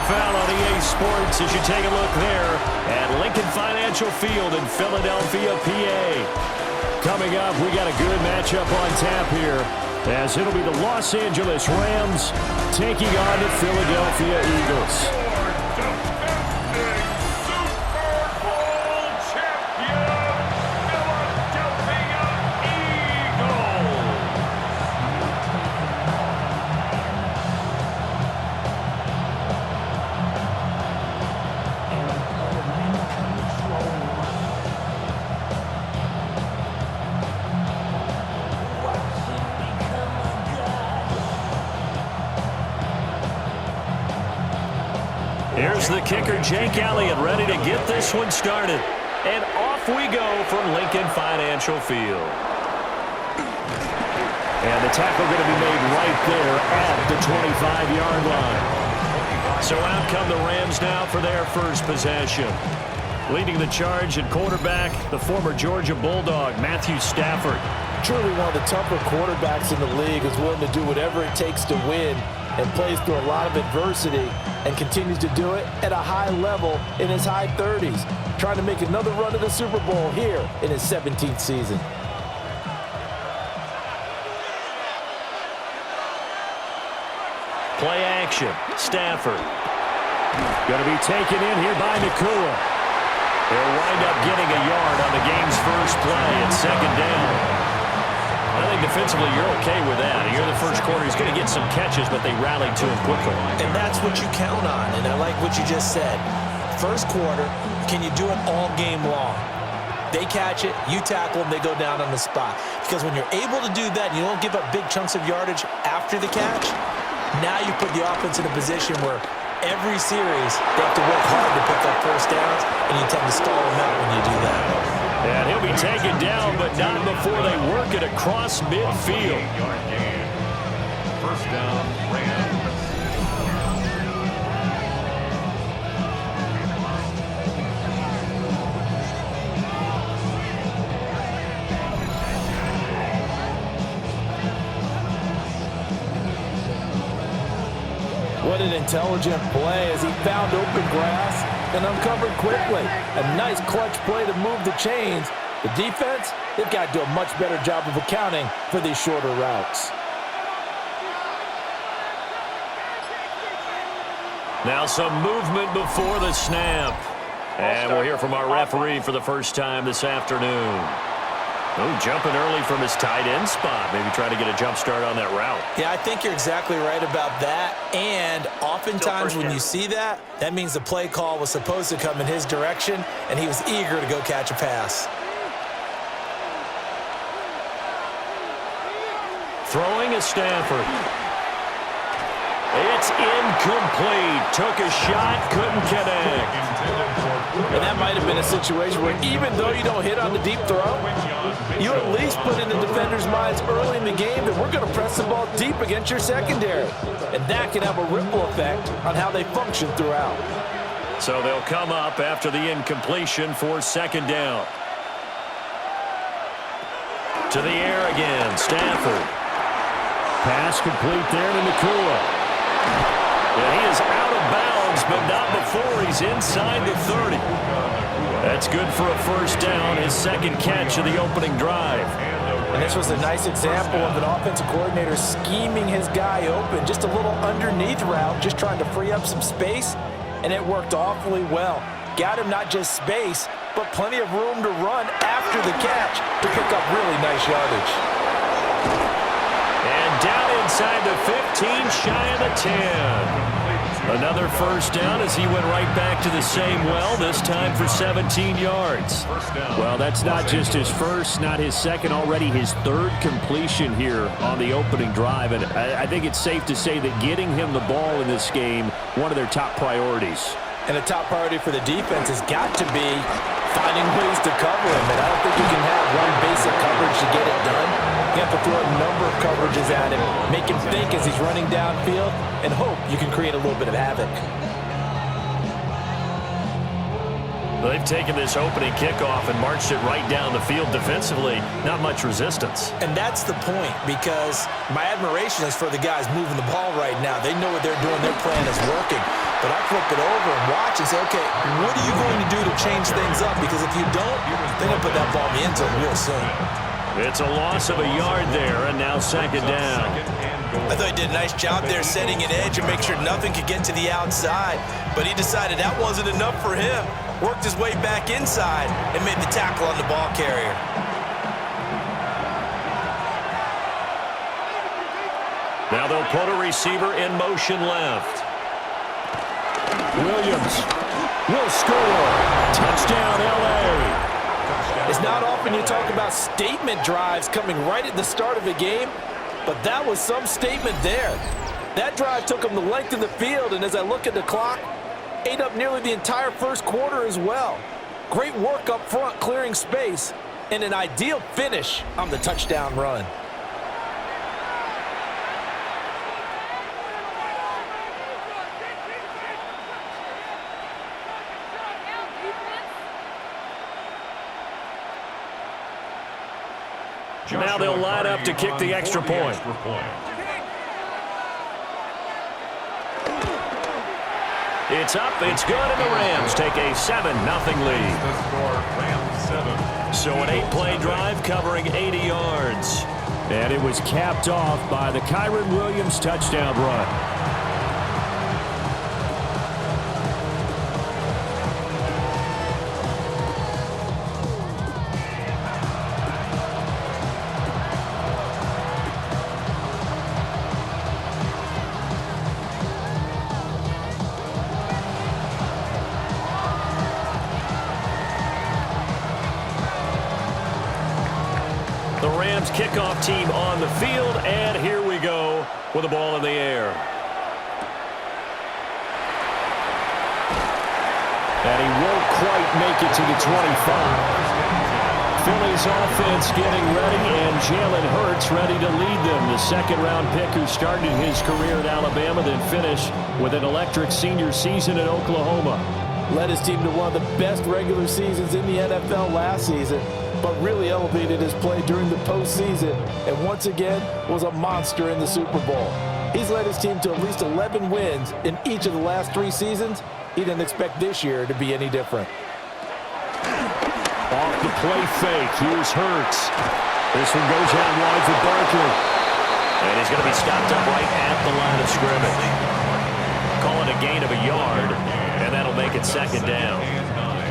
NFL on EA Sports as you take a look there at Lincoln Financial Field in Philadelphia, PA. Coming up, we got a good matchup on tap here, as it'll be the Los Angeles Rams taking on the Philadelphia Eagles. Here's the kicker, Jake Elliott, ready to get this one started. And off we go from Lincoln Financial Field. And the tackle going to be made right there at the 25-yard line. So out come the Rams now for their first possession. Leading the charge at quarterback, the former Georgia Bulldog, Matthew Stafford. Truly one of the tougher quarterbacks in the league, is willing to do whatever it takes to win and plays through a lot of adversity and continues to do it at a high level in his high 30s, trying to make another run to the Super Bowl here in his 17th season. Play action, Stafford. Going to be taken in here by Nakua. They'll wind up getting a yard on the game's first play at second down. I think defensively you're okay with that. Here in the first quarter, he's going to get some catches, but they rallied to him quickly. And that's what you count on, and I like what you just said. First quarter, can you do it all game long? They catch it, you tackle them, they go down on the spot. Because when you're able to do that, you don't give up big chunks of yardage after the catch, now you put the offense in a position where every series they have to work hard to pick up first downs, and you tend to stall them out when you do that. And he'll be taken down, but not before they work it across midfield. First down, Rams. What an intelligent play as he found open grass and uncovered quickly. A nice clutch play to move the chains. The defense, they've got to do a much better job of accounting for these shorter routes. Now some movement before the snap. And we'll hear from our referee for the first time this afternoon. Oh, jumping early from his tight end spot. Maybe try to get a jump start on that route. Yeah, I think you're exactly right about that. And oftentimes when you see that, that means the play call was supposed to come in his direction, and he was eager to go catch a pass. Throwing is Stafford. It's incomplete. Took a shot, couldn't connect. And that might have been a situation where even though you don't hit on the deep throw, you at least put in the defender's minds early in the game that we're going to press the ball deep against your secondary. And that can have a ripple effect on how they function throughout. So they'll come up after the incompletion for second down. To the air again, Stafford. Pass complete there to Nakua. And he is out of bounds, but not before he's inside the 30. That's good for a first down, his second catch of the opening drive. And this was a nice example of an offensive coordinator scheming his guy open. Just a little underneath route, just trying to free up some space, and it worked awfully well. Got him not just space, but plenty of room to run after the catch to pick up really nice yardage. And down inside the 15, shy of the 10. Another first down as he went right back to the same well, this time for 17 yards. Well, that's not just his first, not his second, already his third completion here on the opening drive. And I think it's safe to say that getting him the ball in this game, one of their top priorities. And the top priority for the defense has got to be finding ways to cover him. And I don't think you can have one basic coverage to get it done. You have to throw a number of coverages at him, make him think as he's running downfield, and hope you can create a little bit of havoc. They've taken this opening kickoff and marched it right down the field defensively. Not much resistance. And that's the point, because my admiration is for the guys moving the ball right now. They know what they're doing. Their plan is working. But I flip it over and watch and say, okay, what are you going to do to change things up? Because if you don't, they're going to put that ball in the end zone real soon. It's a loss of a yard there, and now second down. I thought he did a nice job there setting an edge and make sure nothing could get to the outside. But he decided that wasn't enough for him. Worked his way back inside and made the tackle on the ball carrier. Now they'll put a receiver in motion left. Williams will score. Touchdown, L.A. It's not often you talk about statement drives coming right at the start of a game, but that was some statement there. That drive took them the length of the field, and as I look at the clock, ate up nearly the entire first quarter as well. Great work up front, clearing space, and an ideal finish on the touchdown run. Now they'll line up to kick the extra point. It's up, it's good, and the Rams take a 7-0 lead. So an 8-play drive covering 80 yards. And it was capped off by the Kyren Williams touchdown run. The Rams kickoff team on the field, and here we go with the ball in the air. And he won't quite make it to the 25. Philly's offense getting ready, and Jalen Hurts ready to lead them. The second-round pick who started his career at Alabama, then finished with an electric senior season at Oklahoma. Led his team to one of the best regular seasons in the NFL last season, but really elevated his play during the postseason, and once again was a monster in the Super Bowl. He's led his team to at least 11 wins in each of the last 3 seasons. He didn't expect this year to be any different. Off the play fake, here's Hurts. This one goes out wide for Barkley. And he's going to be stopped up right at the line of scrimmage. Call it a gain of a yard, and that'll make it second down.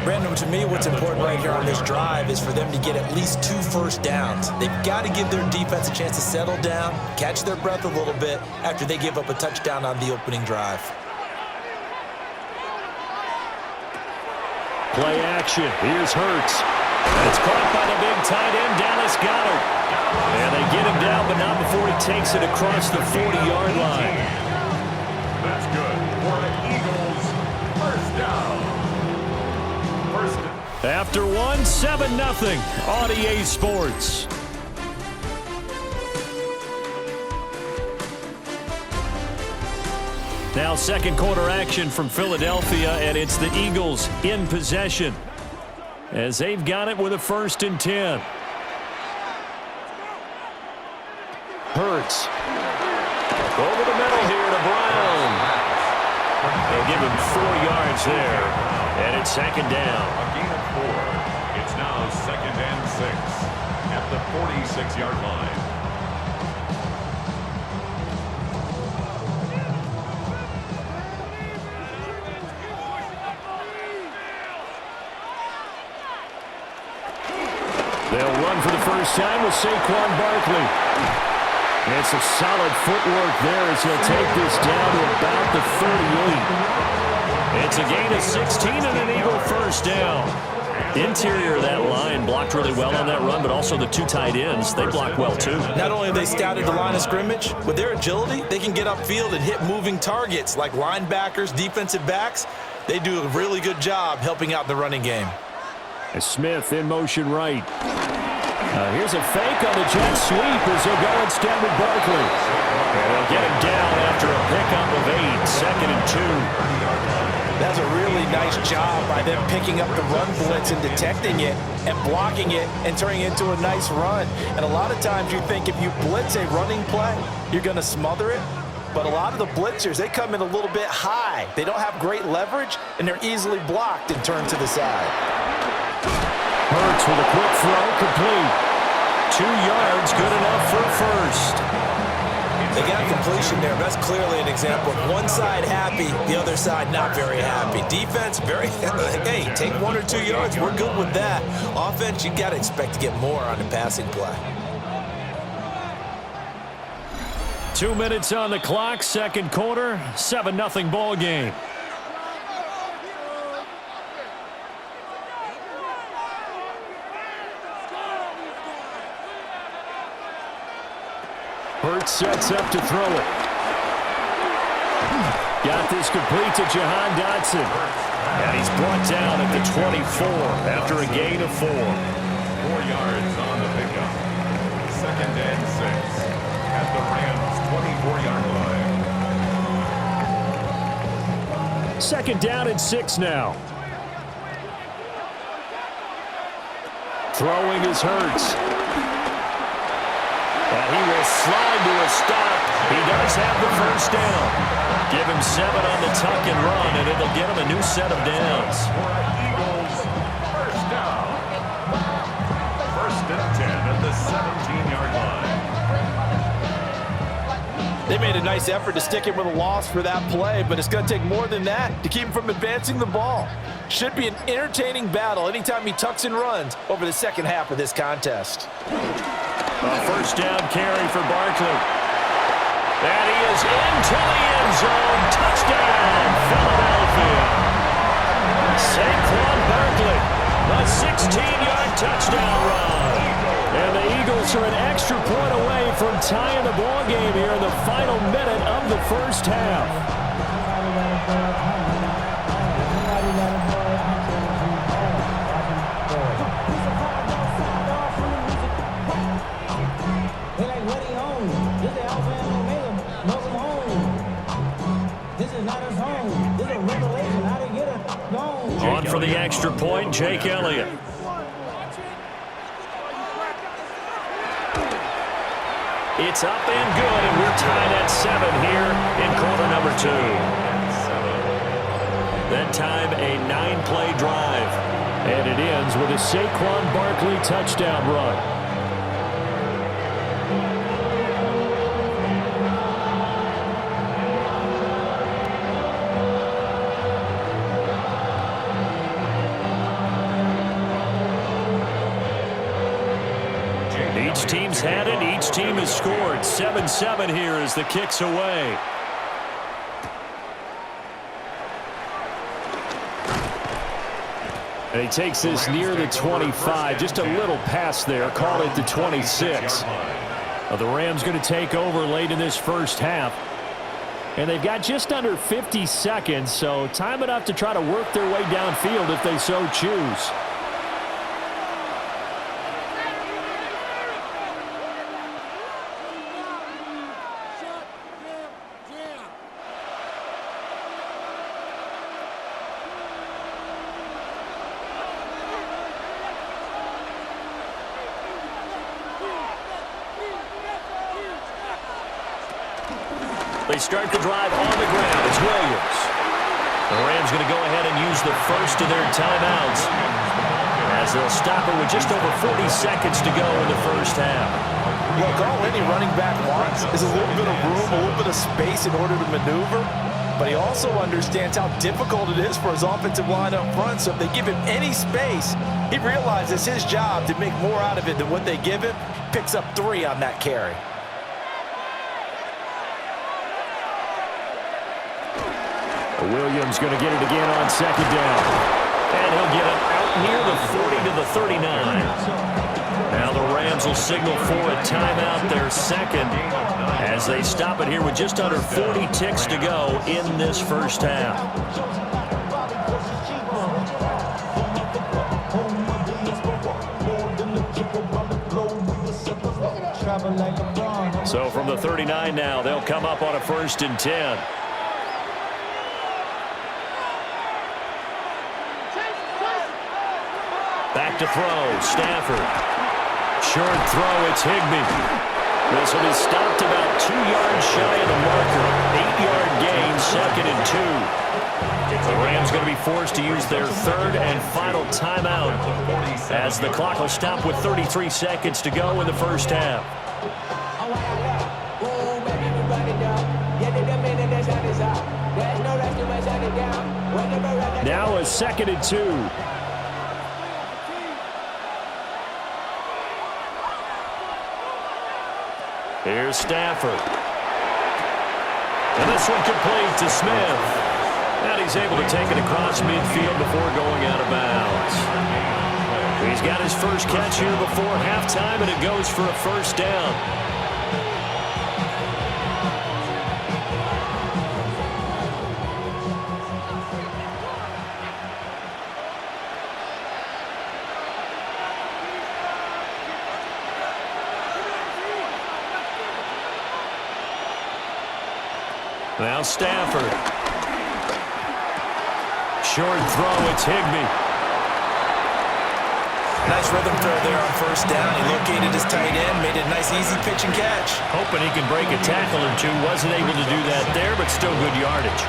Brandon, to me, what's important right here on this drive is for them to get at least 2 first downs. They've got to give their defense a chance to settle down, catch their breath a little bit after they give up a touchdown on the opening drive. Play action. Here's Hurts. And it's caught by the big tight end, Dallas Goedert. And they get him down, but not before he takes it across the 40-yard line. That's good for the Eagles. First down. After 7-0 on EA Sports. Now second quarter action from Philadelphia, and it's the Eagles in possession as they've got it with a 1st and 10. Hurts. Over the middle here to Brown. They'll give him 4 yards there, and it's second down. A gain of 4. It's now 2nd and 6 at the 46-yard line. They'll run for the first time with Saquon Barkley. And some solid footwork there as he'll take this down to about the 38. It's a gain of 16 and an Eagle first down. Interior of that line blocked really well on that run, but also the 2 tight ends, they blocked well too. Not only have they scouted the line of scrimmage, with their agility, they can get upfield and hit moving targets like linebackers, defensive backs. They do a really good job helping out the running game. Smith in motion right. Here's a fake on the jet sweep as they'll go instead with Barkley. And they'll get him down after a pickup of 8, 2nd and 2. That's a really nice job by them picking up the run blitz and detecting it and blocking it and turning it into a nice run. And a lot of times you think if you blitz a running play, you're going to smother it. but a lot of the blitzers, they come in a little bit high. They don't have great leverage, and they're easily blocked and turned to the side. Hurts with a quick throw, complete. 2 yards, good enough for a first. They got completion there. That's clearly an example of one side happy, the other side not very happy. Defense, very, hey, take 1 or 2 yards. We're good with that. Offense, you got to expect to get more on the passing play. 2 minutes on the clock, second quarter, 7-0 ball game. Hurts sets up to throw it. Got this complete to Jahan Dotson. And he's brought down at the 24 after a gain of 4. 4 yards on the pickup. 2nd and 6 at the Rams' 24-yard line. 2nd down and 6 now. Throwing is Hurts. And he will slide to a stop. He does have the first down. Give him 7 on the tuck and run, and it'll get him a new set of downs. Eagles, first down. 1st and 10 at the 17-yard line. They made a nice effort to stick him with a loss for that play, but it's going to take more than that to keep him from advancing the ball. Should be an entertaining battle anytime he tucks and runs over the second half of this contest. A first down carry for Barkley. And he is into the end zone. Touchdown, Philadelphia. Saquon Barkley, a 16-yard touchdown run. And the Eagles are an extra point away from tying the ball game here in the final minute of the first half. On for the extra point, Jake Elliott. It's up and good, and we're tied at 7 here in quarter number 2. That time, a 9-play drive. And it ends with a Saquon Barkley touchdown run. Each team's had it. Each team has scored. 7-7 here as the kick's away. And he takes this near the 25. Just a little pass there. Call it the 26. The Rams going to take over late in this first half. And they've got just under 50 seconds, so time enough to try to work their way downfield if they so choose. They start the drive on the ground. It's Williams. The Rams going to go ahead and use the first of their timeouts as they'll stop it with just over 40 seconds to go in the first half. Look, all any running back wants is a little bit of room, a little bit of space in order to maneuver, but he also understands how difficult it is for his offensive line up front, so if they give him any space, he realizes his job to make more out of it than what they give him, picks up 3 on that carry. Williams going to get it again on second down. And he'll get it out near the 40 to the 39. Now the Rams will signal for a timeout, their second, as they stop it here with just under 40 ticks to go in this first half. So from the 39 now, they'll come up on a 1st and 10. Back to throw, Stafford. Short throw, it's Higbee. This will be stopped about 2 yards shy of the marker. 8-yard gain, 2nd and 2. The Rams going to be forced to use their 3rd and final timeout as the clock will stop with 33 seconds to go in the first half. Now a 2nd and 2. Here's Stafford. And this one complete to Smith. And he's able to take it across midfield before going out of bounds. He's got his first catch here before halftime, and it goes for a first down. Now Stafford. Short throw, it's Higbee. Nice rhythm throw there on first down. He located his tight end, made it a nice easy pitch and catch. Hoping he can break a tackle or two. Wasn't able to do that there, but still good yardage.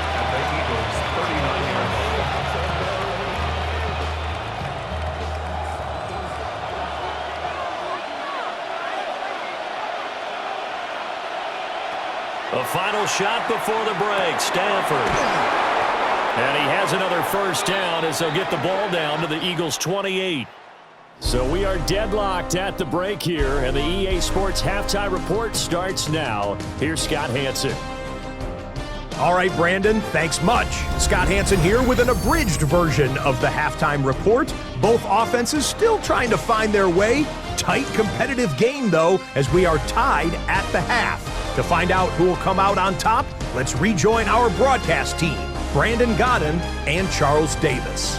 A final shot before the break. Stafford. And he has another first down as they'll get the ball down to the Eagles' 28. So we are deadlocked at the break here, and the EA Sports Halftime Report starts now. Here's Scott Hanson. All right, Brandon, thanks much. Scott Hanson here with an abridged version of the Halftime Report. Both offenses still trying to find their way. Tight, competitive game, though, as we are tied at the half. To find out who will come out on top, let's rejoin our broadcast team, Brandon Godden and Charles Davis.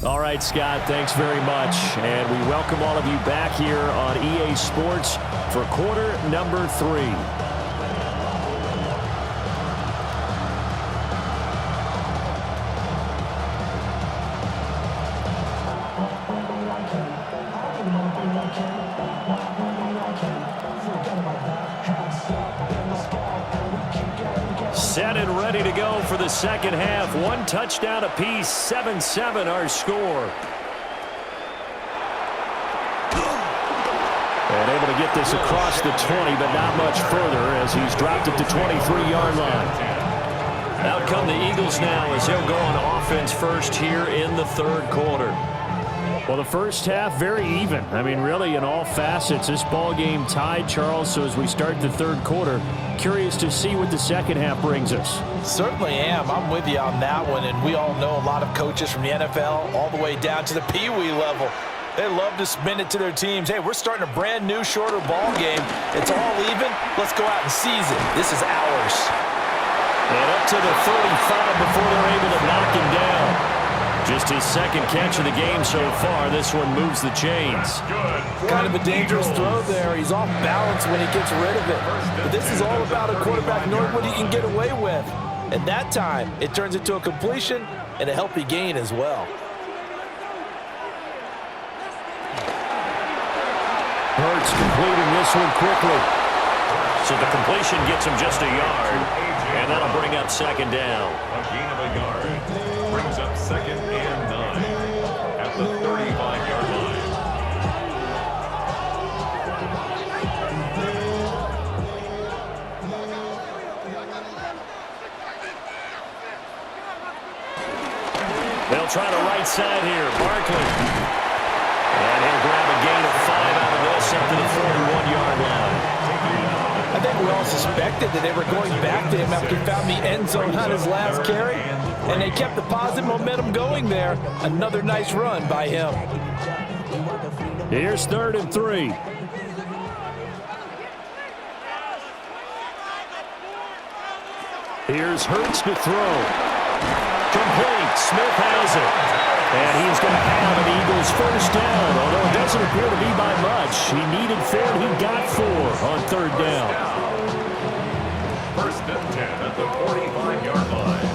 All right, Scott, thanks very much. And we welcome all of you back here on EA Sports for quarter number 3. Set and ready to go for the second half. 1 touchdown apiece, 7-7 our score. And able to get this across the 20, but not much further as he's dropped it to 23-yard line. Out come the Eagles now as they'll go on offense first here in the third quarter. Well, the first half, very even. I mean, really, in all facets, this ball game tied, Charles. So as we start the third quarter, curious to see what the second half brings us. Certainly am. I'm with you on that one. And we all know a lot of coaches from the NFL all the way down to the Pee Wee level. They love to spin it to their teams. Hey, we're starting a brand new, shorter ball game. It's all even. Let's go out and seize it. This is ours. And up to the 35 before they're able to knock him down. Just his second catch of the game so far. This one moves the chains. Kind of a dangerous throw there. He's off balance when he gets rid of it. But this is all about a quarterback knowing what he can get away with. And that time, it turns into a completion and a healthy gain as well. Hurts completing this one quickly. So the completion gets him just a yard. And that'll bring up second down. A gain of a yard. Brings up 2nd and 9 at the 35-yard line. They'll try the right side here. Barkley. And he'll grab a gain of 5 out of this up to the 41-yard line. I think we all suspected that they were going back to him after he found the end zone on his last carry, and they kept the positive momentum going there. Another nice run by him. Here's 3rd and 3. Here's Hurts to throw. Complete. Smith has it. And he's going to have an Eagles first down, although it doesn't appear to be by much. He needed 4, he got 4 on 3rd down. First and 10 at the 45-yard line.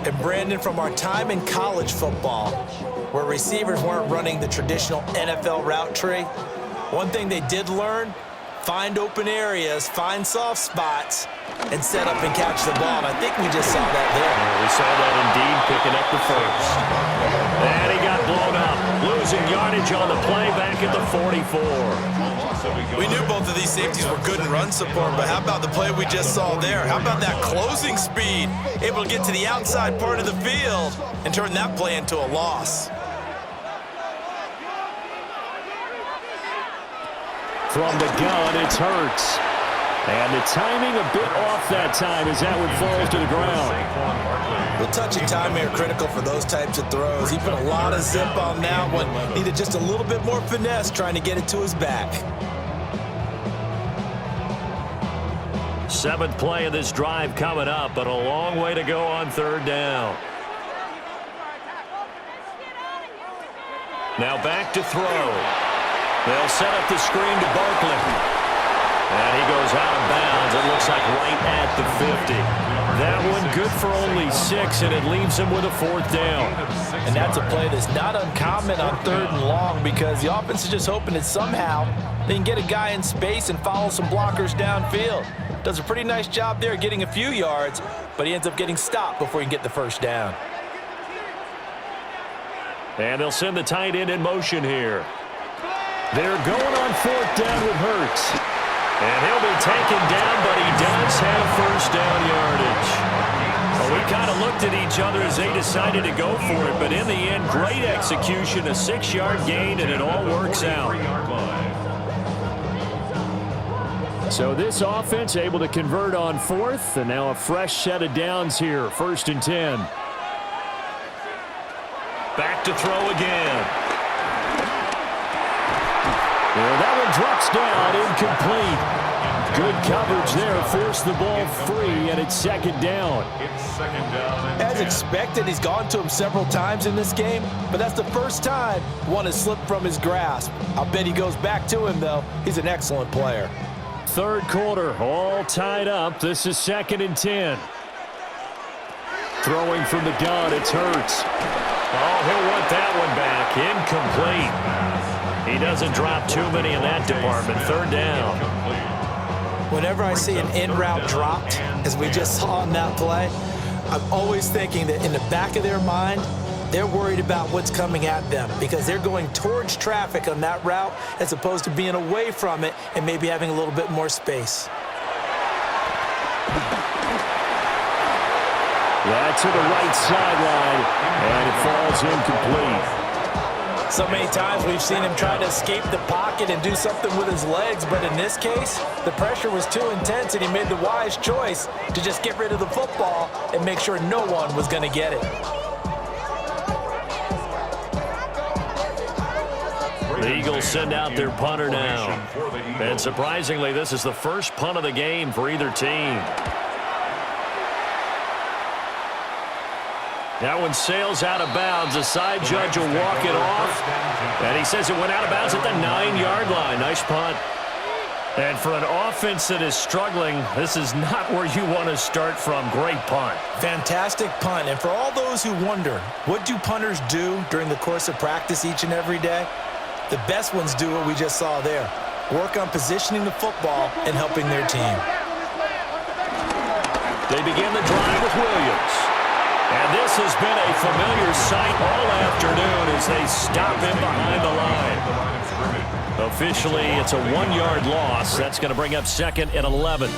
And Brandon, from our time in college football, where receivers weren't running the traditional NFL route tree, one thing they did learn, find open areas, find soft spots, and set up and catch the ball. And I think we just saw that there. We saw that indeed, picking up the first. And he got blown up, losing yardage on the play back at the 44. We knew both of these safeties were good in run support, but how about the play we just saw there? How about that closing speed? Able to get to the outside part of the field and turn that play into a loss. From the gun, it's Hurts. And the timing a bit off that time as that one falls to the ground. Well, touch and time are critical for those types of throws. He put a lot of zip on that one. Needed just a little bit more finesse trying to get it to his back. Seventh play of this drive coming up, but a long way to go on third down. Now back to throw. They'll set up the screen to Barkley. And he goes out of bounds. It looks like right at the 50. That one good for only 6, and it leaves him with a fourth down. And that's a play that's not uncommon on third and long because the offense is just hoping that somehow they can get a guy in space and follow some blockers downfield. Does a pretty nice job there getting a few yards, but he ends up getting stopped before he can get the first down. And they'll send the tight end in motion here. They're going on fourth down with Hurts. And he'll be taken down, but he does have first down yardage. Well, we kind of looked at each other as they decided to go for it, but in the end, great execution, a 6-yard gain, and it all works out. So this offense able to convert on fourth, and now a fresh set of downs here, first and 10. Back to throw again. Well, that one drops down, incomplete. Good coverage there, forced the ball free, and it's second down. As expected, he's gone to him several times in this game, but that's the first time one has slipped from his grasp. I'll bet he goes back to him, though. He's an excellent player. Third quarter, all tied up. This is second and 10. Throwing from the gun, it's Hurts. Oh, he'll want that one back. Incomplete. He doesn't drop too many in that department. Third down. Whenever I see an in-route dropped, as we just saw in that play, I'm always thinking that in the back of their mind, they're worried about what's coming at them because they're going towards traffic on that route as opposed to being away from it and maybe having a little bit more space. That's to the right sideline, and it falls incomplete. So many times we've seen him try to escape the pocket and do something with his legs, but in this case, the pressure was too intense and he made the wise choice to just get rid of the football and make sure no one was going to get it. The Eagles send out their punter now. And surprisingly, this is the first punt of the game for either team. That one sails out of bounds. The side judge will walk it off. And he says it went out of bounds at the 9-yard line. Nice punt. And for an offense that is struggling, this is not where you want to start from. Great punt. Fantastic punt. And for all those who wonder, what do punters do during the course of practice each and every day? The best ones do what we just saw there. Work on positioning the football and helping their team. They begin the drive with Williams. And this has been a familiar sight all afternoon as they stop him behind the line. Officially, it's a 1-yard loss. That's going to bring up second and 11.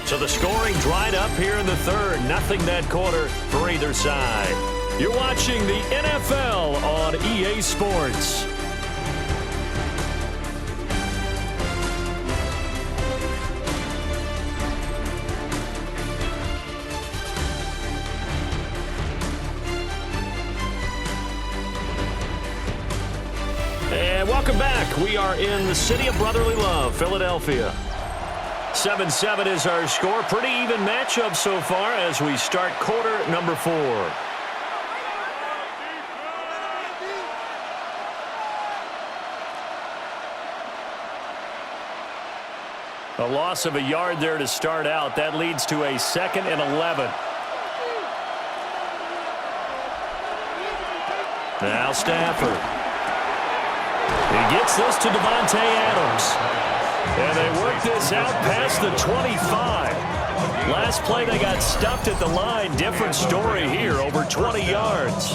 So the scoring dried up here in the third. Nothing that quarter for either side. You're watching the NFL on EA Sports. And welcome back. We are in the city of brotherly love, Philadelphia. 7-7 is our score. Pretty even matchup so far as we start quarter number 4. A loss of a yard there to start out. That leads to a 2nd and 11. Now Stafford. He gets this to Davante Adams. And they work this out past the 25. Last play they got stuffed at the line. Different story here, over 20 yards.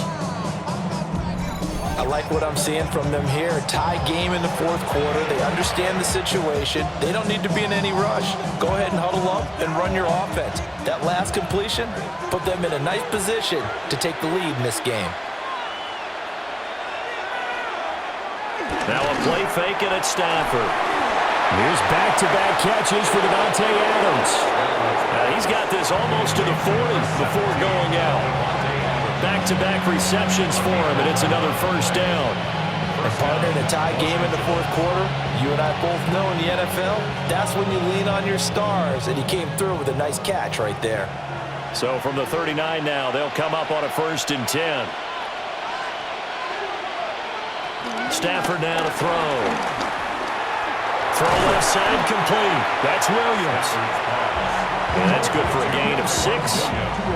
I like what I'm seeing from them here. Tie game in the 4th quarter. They understand the situation. They don't need to be in any rush. Go ahead and huddle up and run your offense. That last completion put them in a nice position to take the lead in this game. Now a play fake and it's Stafford. Here's back-to-back catches for Davante Adams. He's got this almost to the 40 before going out. Back-to-back receptions for him, and it's another first down. And partner, in a tie game in the 4th quarter, you and I both know in the NFL, that's when you lean on your stars, and he came through with a nice catch right there. So from the 39 now, they'll come up on a 1st and 10. Stafford now to throw. Throw left side complete. That's Williams. And that's good for a gain of 6.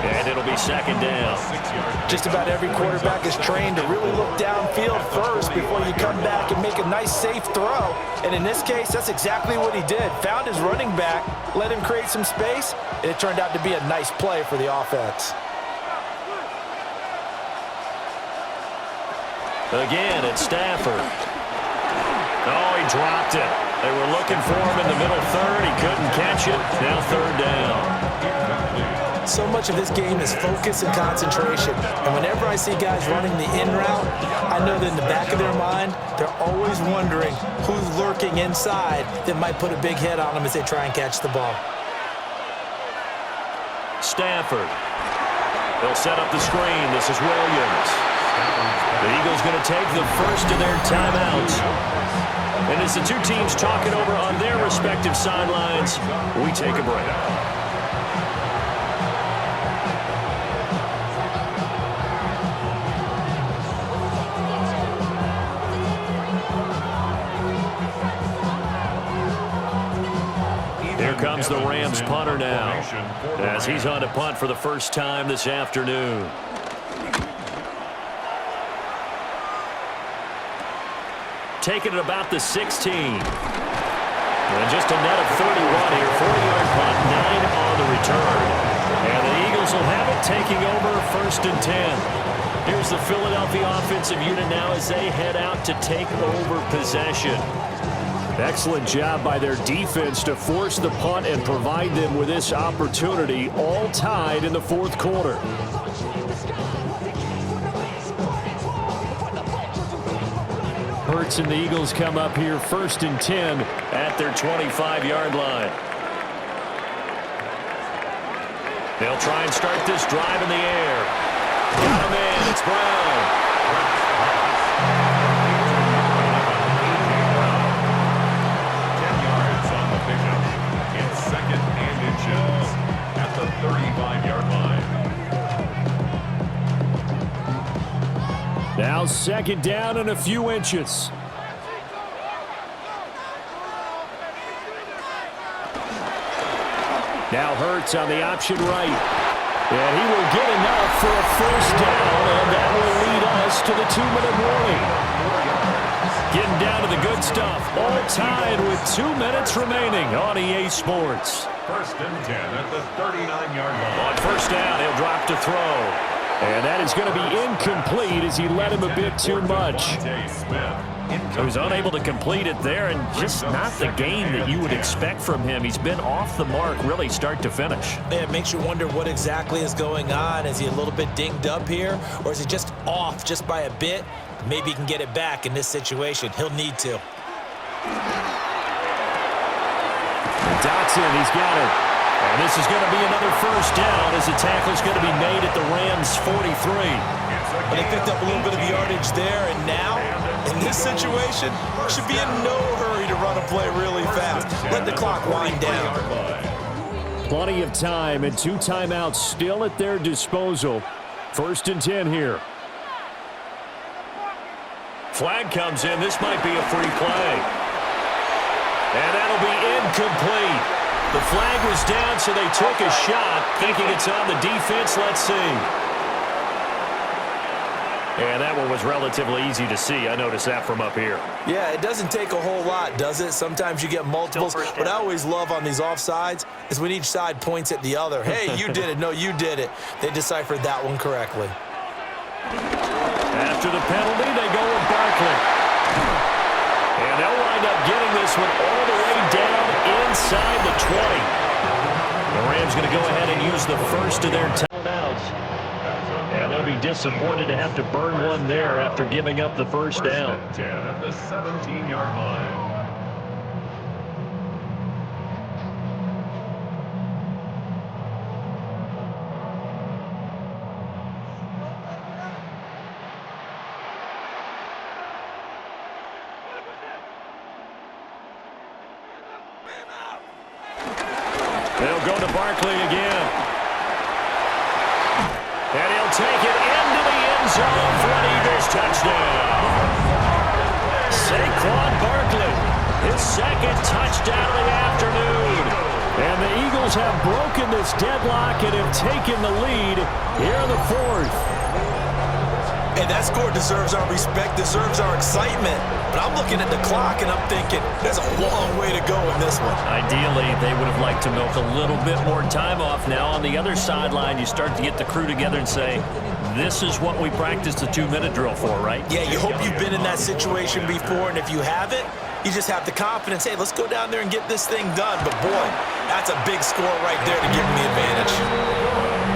And it'll be 2nd down. Just about every quarterback is trained to really look downfield first before you come back and make a nice, safe throw. And in this case, that's exactly what he did. Found his running back, let him create some space, and it turned out to be a nice play for the offense. Again, it's Stafford. Oh, he dropped it. They were looking for him in the middle 3rd. He couldn't catch it. Now 3rd down. So much of this game is focus and concentration. And whenever I see guys running the in route, I know that in the back of their mind, they're always wondering who's lurking inside that might put a big hit on them as they try and catch the ball. Stafford. They'll set up the screen. This is Williams. The Eagles going to take the first of their timeouts. And as the two teams talk it over on their respective sidelines, we take a break. Here comes the Rams punter now, as he's on to punt for the first time this afternoon. Taking it about the 16. And just a net of 31 here. 40-yard punt, 9 on the return. And the Eagles will have it, taking over 1st and 10. Here's the Philadelphia offensive unit now as they head out to take over possession. Excellent job by their defense to force the punt and provide them with this opportunity, all tied in the 4th quarter. Hurts and the Eagles come up here 1st and 10 at their 25-yard line. They'll try and start this drive in the air. Got him in. It's Brown. 10 yards on the pickup. It's 2nd and inches at the 35-yard line. Now 2nd down and a few inches. Now Hurts on the option right. And he will get enough for a first down, and that will lead us to the 2-minute warning. Getting down to the good stuff. All tied with 2 minutes remaining on EA Sports. 1st and 10 at the 39-yard line. On first down, he'll drop to throw. And that is going to be incomplete as he led him a bit too much. He was unable to complete it there, and just not the game that you would expect from him. He's been off the mark really start to finish. Yeah, it makes you wonder what exactly is going on. Is he a little bit dinged up here, or is he just off just by a bit? Maybe he can get it back in this situation. He'll need to. Dotson, he's got it. And this is going to be another first down as the tackle's going to be made at the Rams' 43. But they picked up a little bit of yardage there, and now, in this situation, should be in no hurry to run a play really fast. Let the clock wind down. Plenty of time and 2 timeouts still at their disposal. 1st and 10 here. Flag comes in. This might be a free play. And that'll be incomplete. The flag was down, so they took a shot, thinking it's on the defense. Let's see. And that one was relatively easy to see. I noticed that from up here. Yeah, it doesn't take a whole lot, does it? Sometimes you get multiples. What I always love on these offsides is when each side points at the other. Hey, you did it. No, you did it. They deciphered that one correctly. After the penalty, they go with Barkley. And they'll wind up getting this one all the way down inside the 20. The Rams going to go ahead and use the first of their timeouts. And they'll be disappointed to have to burn one there after giving up the first down. 10 at the 17-yard line. They'll go to Barkley again. And he'll take it into the end zone for an Eagles touchdown. Saquon Barkley, his second touchdown of the afternoon. And the Eagles have broken this deadlock and have taken the lead here in the fourth. Hey, that score deserves our respect, deserves our excitement. But I'm looking at the clock, and I'm thinking, there's a long way to go in this one. Ideally, they would have liked to milk a little bit more time off. Now, on the other sideline, you start to get the crew together and say, this is what we practiced the 2-minute drill for, right? Yeah, you hope you've been in that situation before, and if you haven't, you just have the confidence, hey, let's go down there and get this thing done. But, boy, that's a big score right there to give them the advantage.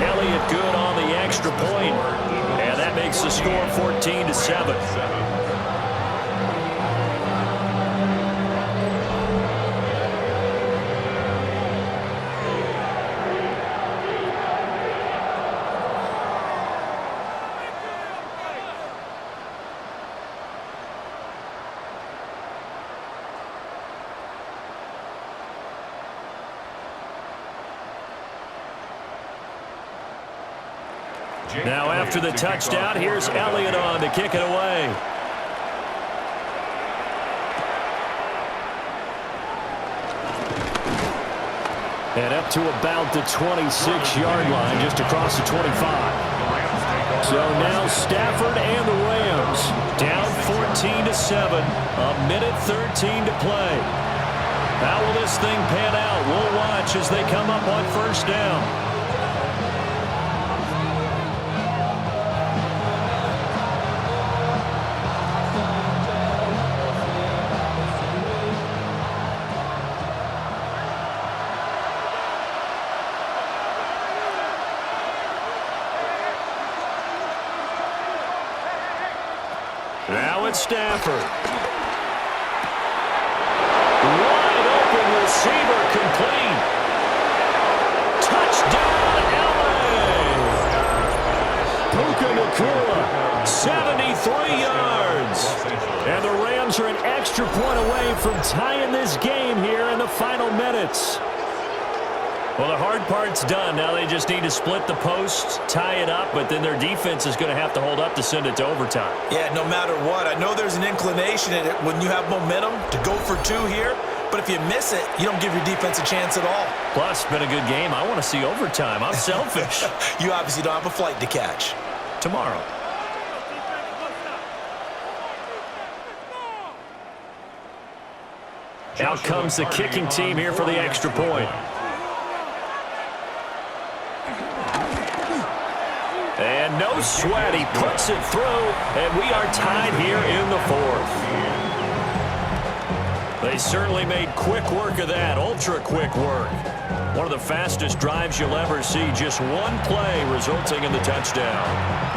Elliott good on the extra point. And that makes the score 14-7. Now after the touchdown, here's Elliott on to kick it away. And up to about the 26-yard line, just across the 25. So now Stafford and the Rams down 14-7, a minute 13 to play. How will this thing pan out? We'll watch as they come up on first down. Now it's Stafford. Wide open receiver complete. Touchdown, LA. Puka Nacua, 73 yards. And the Rams are an extra point away from tying this game here in the final minutes. Well, the hard part's done. Now they just need to split the post, tie it up, but then their defense is going to have to hold up to send it to overtime. Yeah, no matter what. I know there's an inclination in it when you have momentum to go for two here, but if you miss it, you don't give your defense a chance at all. Plus, it's been a good game. I want to see overtime. I'm selfish. You obviously don't have a flight to catch. Tomorrow. Out comes the kicking team here for the extra point. And no sweat, he puts it through, and we are tied here in the fourth. They certainly made quick work of that, ultra-quick work. One of the fastest drives you'll ever see, just one play resulting in the touchdown.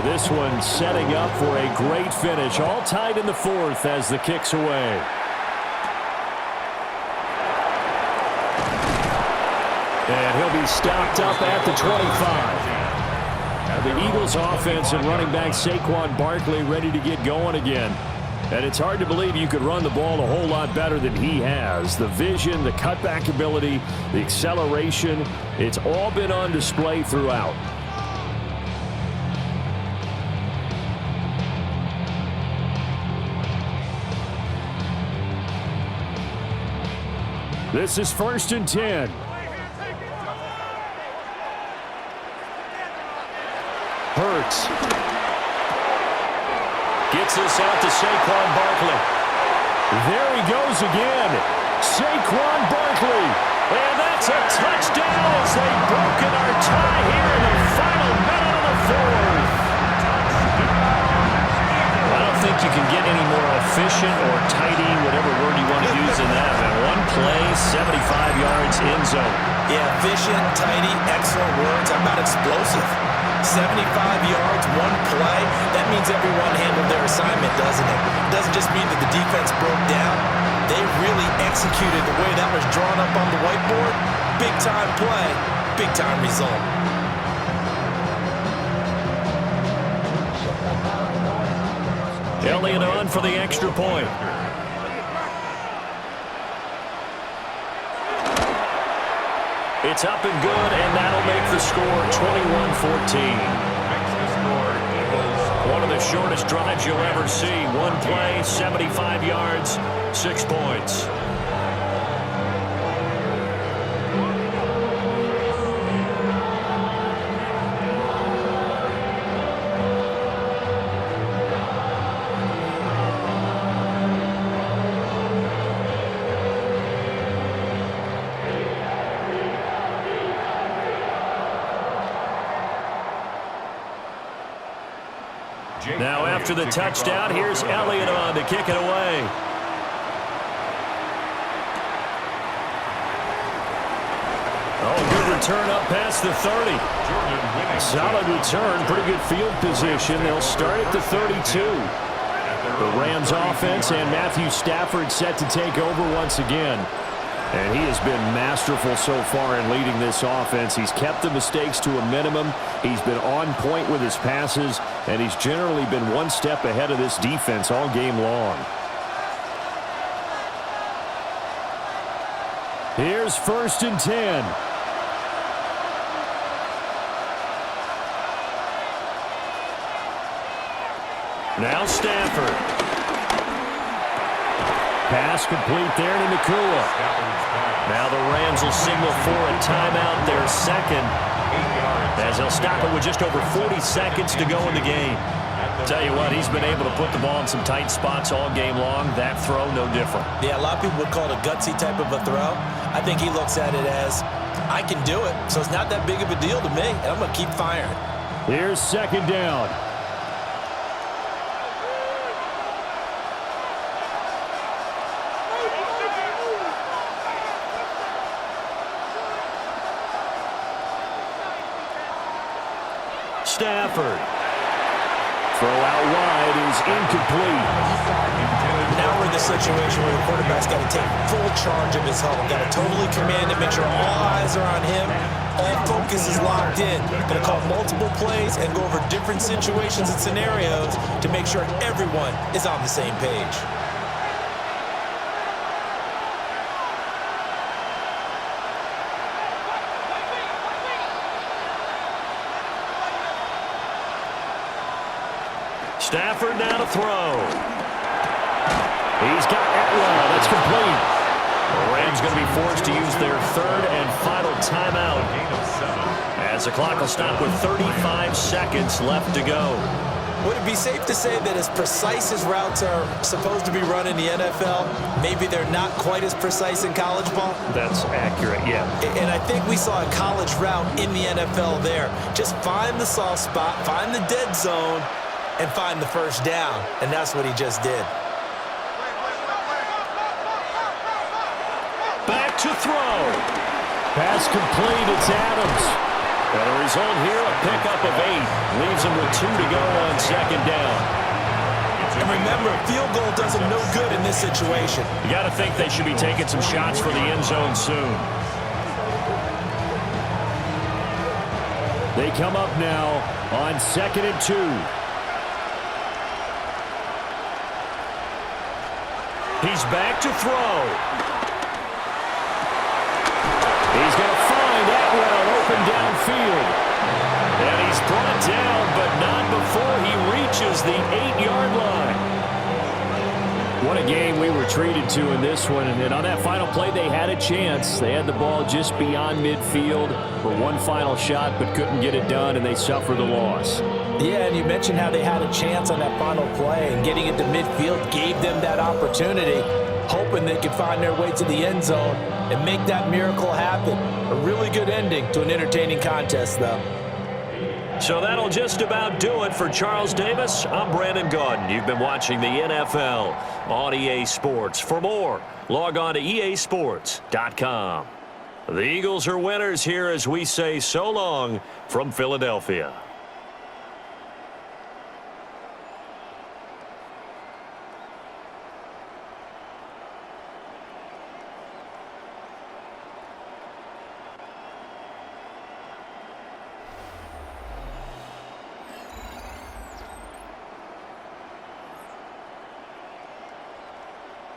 This one setting up for a great finish. All tied in the fourth as the kick's away. And he'll be stopped up at the 25. The Eagles offense and running back Saquon Barkley ready to get going again. And it's hard to believe you could run the ball a whole lot better than he has. The vision, the cutback ability, the acceleration, it's all been on display throughout. This is 1st and 10. Hurts. Gets this out to Saquon Barkley. There he goes again. Saquon Barkley. And that's a touchdown as they've broken our tie here in the final minute of the 4th. I don't think you can get any more efficient or tidy, whatever word you want to use in that. And one play, 75 yards in zone. Yeah, efficient, tidy, excellent words. How about explosive? 75 yards, one play. That means everyone handled their assignment, doesn't it? It doesn't just mean that the defense broke down. They really executed the way that was drawn up on the whiteboard. Big-time play, big-time result. Elliott on for the extra point. It's up and good, and that'll make the score 21-14. One of the shortest drives you'll ever see. One play, 75 yards, 6 points. Now after the touchdown, here's Elliott on to kick it away. Oh, good return up past the 30. Solid return, pretty good field position. They'll start at the 32. The Rams offense and Matthew Stafford set to take over once again. And he has been masterful so far in leading this offense. He's kept the mistakes to a minimum. He's been on point with his passes, and he's generally been one step ahead of this defense all game long. Here's 1st and 10. Now Stafford. Pass complete there to Nakua. Now the Rams will signal for a timeout, their second, as they'll stop it with just over 40 seconds to go in the game. Tell you what, he's been able to put the ball in some tight spots all game long. That throw, no different. Yeah, a lot of people would call it a gutsy type of a throw. I think he looks at it as, I can do it, so it's not that big of a deal to me, and I'm going to keep firing. Here's 2nd down. Stafford. Throw out wide is incomplete. Now we're in the situation where the quarterback's got to take full charge of his huddle. Got to totally command it, make sure all eyes are on him. All focus is locked in. Going to call multiple plays and go over different situations and scenarios to make sure everyone is on the same page. Stafford now to throw. He's got Atwell. That's complete. The Rams going to be forced to use their 3rd and final timeout, as the clock will stop with 35 seconds left to go. Would it be safe to say that as precise as routes are supposed to be run in the NFL, maybe they're not quite as precise in college ball? That's accurate, yeah. And I think we saw a college route in the NFL there. Just find the soft spot, find the dead zone, and find the first down. And that's what he just did. Back to throw. Pass complete. It's Adams. And a result here, a pickup of 8. Leaves him with 2 to go on 2nd down. And remember, field goal does him no good in this situation. You got to think they should be taking some shots for the end zone soon. They come up now on 2nd and 2. He's back to throw. He's going to find Atwell open downfield. And he's brought down, but not before he reaches the 8-yard line. What a game we were treated to in this one. And on that final play, they had a chance. They had the ball just beyond midfield for one final shot, but couldn't get it done, and they suffered the loss. Yeah, and you mentioned how they had a chance on that final play, and getting it to midfield gave them that opportunity, hoping they could find their way to the end zone and make that miracle happen. A really good ending to an entertaining contest, though. So that'll just about do it for Charles Davis. I'm Brandon Gaudin. You've been watching the NFL on EA Sports. For more, log on to easports.com. The Eagles are winners here as we say so long from Philadelphia.